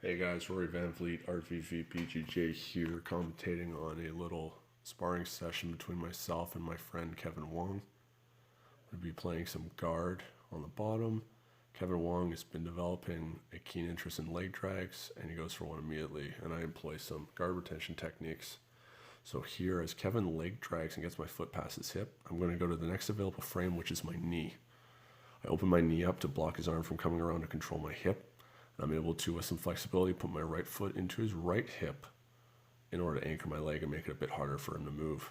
Hey guys, Rory Van Vliet, RVV BGJ here, commentating on a little sparring session between myself and my friend Kevin Wong. We'll be playing some guard on the bottom. Kevin Wong has been developing a keen interest in leg drags, and he goes for one immediately, and I employ some guard retention techniques. So here, as Kevin leg drags and gets my foot past his hip, I'm going to go to the next available frame, which is my knee. I open my knee up to block his arm from coming around to control my hip. I'm able to, with some flexibility, put my right foot into his right hip in order to anchor my leg and make it a bit harder for him to move.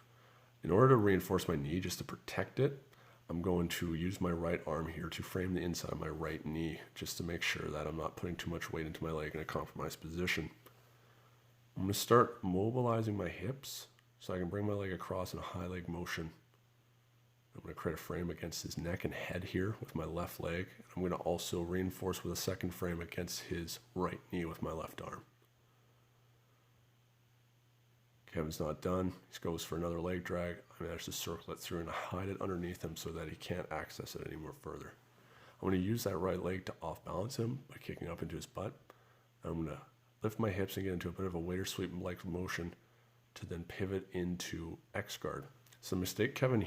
In order to reinforce my knee, just to protect it, I'm going to use my right arm here to frame the inside of my right knee, just to make sure that I'm not putting too much weight into my leg in a compromised position. I'm going to start mobilizing my hips so I can bring my leg across in a high leg motion. I'm going to create a frame against his neck and head here with my left leg. I'm going to also reinforce with a second frame against his right knee with my left arm. Kevin's not done. He goes for another leg drag. I manage to circle it through and hide it underneath him so that he can't access it anymore further. I'm going to use that right leg to off balance him by kicking up into his butt. I'm going to lift my hips and get into a bit of a waiter sweep-like motion to then pivot into X guard. So the mistake Kevin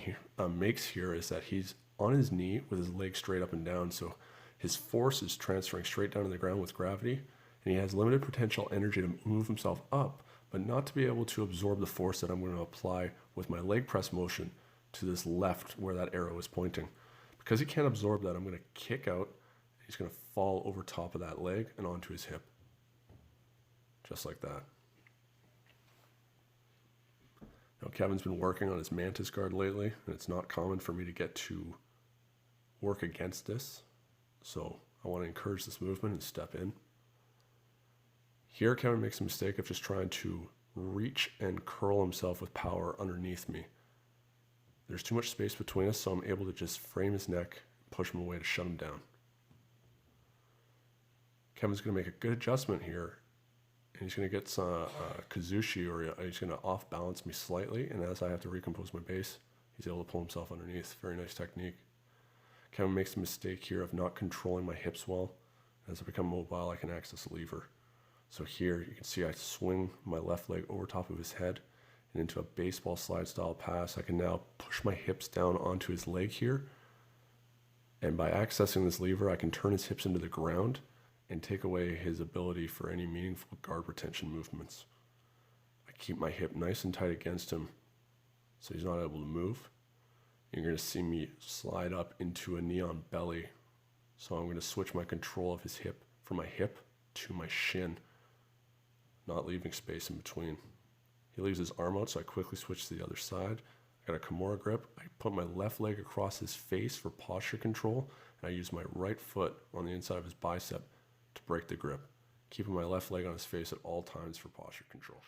makes here is that he's on his knee with his leg straight up and down, so his force is transferring straight down to the ground with gravity, and he has limited potential energy to move himself up, but not to be able to absorb the force that I'm going to apply with my leg press motion to this left where that arrow is pointing. Because he can't absorb that, I'm going to kick out, and he's going to fall over top of that leg and onto his hip. Just like that. Now, Kevin's been working on his mantis guard lately, and it's not common for me to get to work against this. So I want to encourage this movement and step in. Here, Kevin makes a mistake of just trying to reach and curl himself with power underneath me. There's too much space between us, so I'm able to just frame his neck, push him away to shut him down. Kevin's going to make a good adjustment here. And he's going to get some kazushi, or he's going to off balance me slightly. And as I have to recompose my base, he's able to pull himself underneath. Very nice technique. Kevin makes a mistake here of not controlling my hips well. As I become mobile, I can access the lever. So here you can see I swing my left leg over top of his head and into a baseball slide style pass. I can now push my hips down onto his leg here. And by accessing this lever, I can turn his hips into the ground and take away his ability for any meaningful guard retention movements. I keep my hip nice and tight against him so he's not able to move. You're going to see me slide up into a knee on belly. So I'm going to switch my control of his hip from my hip to my shin, not leaving space in between. He leaves his arm out, so I quickly switch to the other side. I got a Kimura grip. I put my left leg across his face for posture control, and I use my right foot on the inside of his bicep to break the grip, keeping my left leg on his face at all times for posture control.